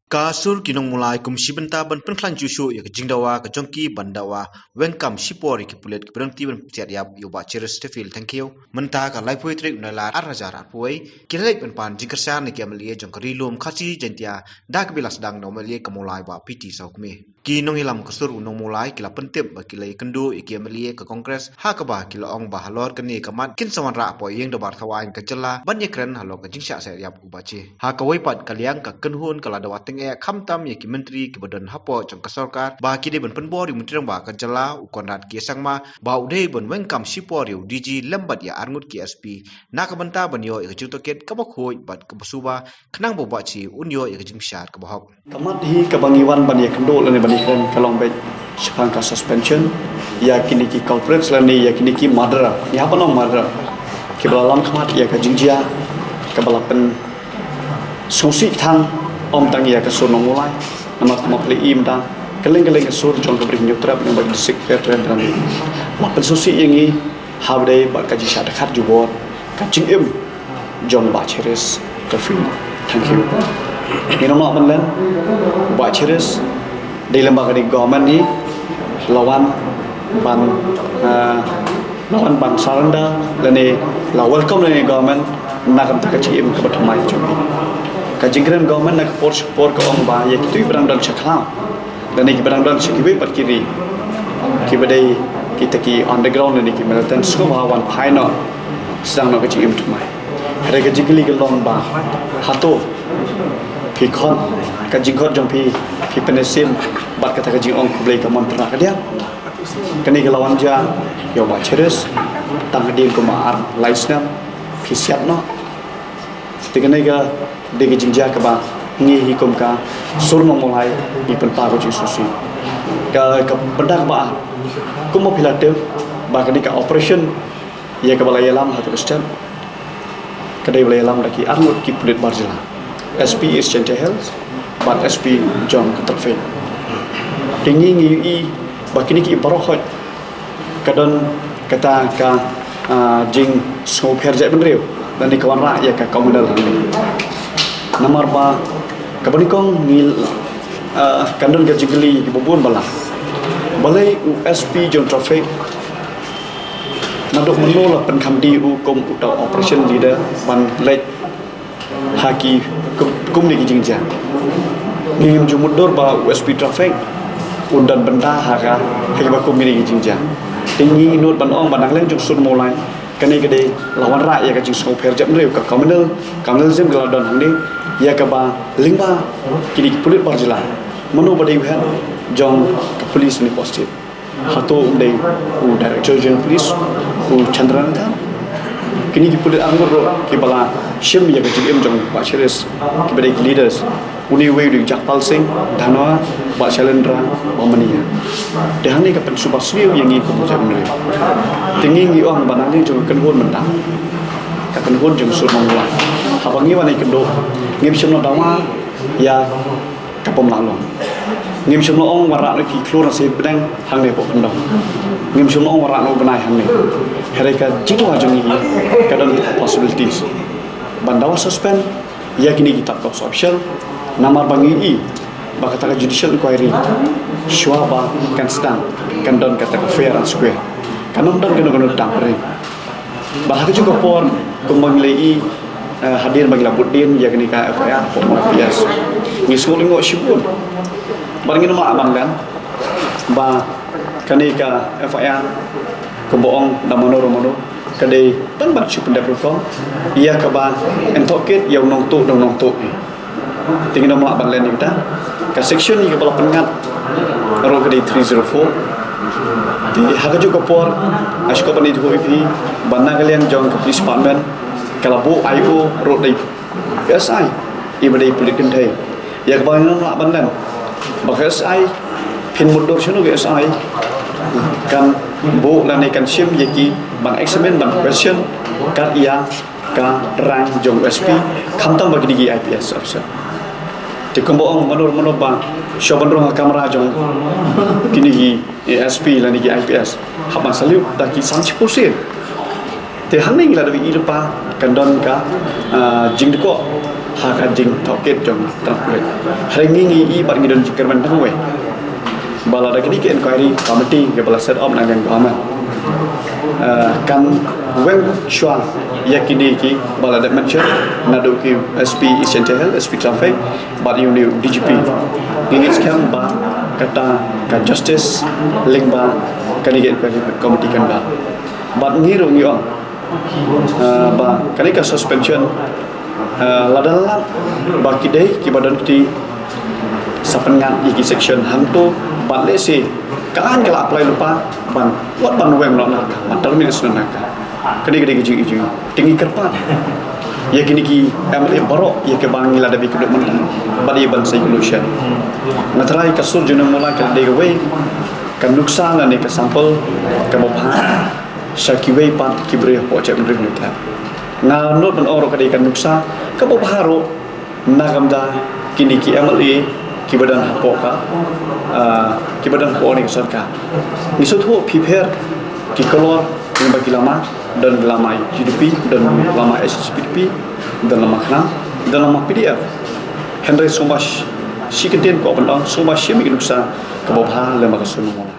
Ka Sur Nong Mawlai kumsi benta ban penklan jushu ya jingdawa ka jongki bandawa wengkam sipori ki pulit ki berhenti ban tiat yap yo ba cheres tefil thank you menta ka lai poetry unala arrajar puai kirek ban pan jingkersa ne kemlie jong ka rilum khachi jentia dak bilas dang no melie ka mulai ba piti saukme ki nong hilam ka Sur Nong Mawlai kila pentip ba kilai kendu ya kemlie ka kongres ha ka ba kila ong ba halor ka ni ka mat kin sawan ra po yeng dabar thawain ka jela ban yekren halo ka jingsha sa yap ubachi ha ka waipat kaliang ka kenhun kala dawating kham tam ye ki menteri ki badan hapo jong ka sarkar ba ki de ban penbo ri menteri ba ka jala ukonat ki sangma ba ude ban wengkam sipor yu dg lembat ya arngut ki sp na ka banta ban yo ek jutoket ka bok hoi bat ka basuba khnang bo ba chi un yo ek jing shar ka bahok kamat hi ka bangiwan ban ye kendo lani ban ikran kalong bet shapang ka suspension ya kini ki culprits lani ya kini ki murder ya pa no murder ki balalam khamat ya ka jingjia ka balapen sosi thang om tang ya ka Sur Nong Mawlai nama mapli im ta keleng ka sur jong ka bring nyutrap yang bagi sik petren dan mapen sosi yangi habde ba ka jisha da khat jubor ka jing im jong ba cheres ka film thank you minoma banlen ba cheres di lembaga di government ni lawan ban saranda lani la welcome lani government nakam ta ka jing im ka bathmai jong kajingkran government nak support ka ong ba ya kitu berang dan chakla dan ni berang dan sekibe pat kiri ki badai kita ki underground ni ki melatan semua wan phaino sedang nak kecim tu mai ada ka jingkylli ka long ba hato pi khon ka jingkhot jong pi penesim bat kata ka jing ong kublai ka mantra ka dia kani ka lawan ja yo ba cheres tang din ko maar laisna pi siap no tiganai ka degi jingja ka ba ngi hikom ka Sur Nong Mawlai ni penpa ko ji susi ka pendak ba kumo pilate ba ka ka operation ya ka balai alam hatu kestan ka dai balai alam laki armut ki pulit barjela sp is change health but sp jong ka traffic tingi ngi i ba kini ki barokhot kadon kata ka jing so pherja benreu dan di kawan ra ya ka komunal ni nomor ba kabanikong mil kandon ka jingkylli ki bubun bala balai USP jon traffic nadok menolak penkamdi hukum utau operation leader ban lek haki kum ni jingja ngim jumudor ba USP traffic undan benda haka haki ba kum ni jingja tinggi not ban ong banang leng juk Sur Mawlai kani gede lawan ra ya ka jing so pher jam reu ka communal zem galadon hangni ya ka ba lingba kini pulit barjila mano badai han jong ka police ni posted hato dei u director general police u chandranatha kini ki pulit angor ki bala shim ya ka jing jong ba cheres ki badai leaders uni wei ri jakpal sing dhanwa ba chalendra bomania dehani ka pen subasriu yang ngi ko jam reu tinggi ngi ong banang jong kan hon mentang ka kan hon jong Sur Nong Mawlai habangi wanai kendo ngim shimno dawa ya kapom lalong ngim shimno ong wara ki klor se bedang hang ne po pendong ngim shimno ong wara no benai hang ne hereka jingwa jongi kadon possibilities bandawa suspend ya kini kita cops option nama bangi i bakata judicial inquiry shwaba kan sedang kandon kata fair and square kanon dan kena tampere bahkan juga por kembang lei hadir bagi labudin ya kini ka FIR por bias ni skol ngo shibun barangin ma abang kan ba kani ka FIR keboong damono romono kadai tan bar chu pendak rukong ia ka ba entoket yang nong tu tinggal nama abang lain kita ka section ni ka bala pengat ro kadai 304 di haga juga por asko pani tu ipi banna kalian jong ke police department kalabu IO road dai SI ibadai pulit kentai ya ka bang nak bandan baka SI pin mundur chano ke SI kan bu lani kan sim yaki bang examine bang question kan ia ka rang jong SP khamtam bagi digi IPS officer ti komboong manur ba shoban roh kamera jong kini gi ASP lani gi IPS haban saliu taki 30% te haning la dewi ilpa kandon ka jing ko hakajing toket jong transport haringi i bat ngidon jikerman tangwe bala da kini ke inquiry committee ke bala set up nangang government kan weng shwa yakini ki bala da mention nadu ki SP essential health SP traffic bat uni DGP ngingit skam ba kata ka justice link ba kani ke inquiry committee kan ba bat ngiru ngiong ba kani ka suspension ladalang ba kidai ki badan ti sapengan iki section hantu bat lesi kaan kala apply lupa ban wat ban weng lo nak matar mi sunna ka kadi kadi ji ji tinggi kerpat ya kini ki amle baro ya ke bangi la da bi keduk mentang bat ye ban solution natrai ka Sur Nong Mawlai ka de we kan nuksa la ne ka sampel ka bopha shakiwe pat kibre ho che mri ni ta na not ban oro kadi kan nuksa ka bopha ro nagamda kini ki amle ki badan hapoka ki badan warning sarkar nisut ho prepare ki keluar yang bagi lama dan lama GDP dan lama SSPDP dan lama KNA dan lama PDF Henry Somash si kenten ko bandang Somash mi nuksa ka bopha le ma ka Sur Nong Mawlai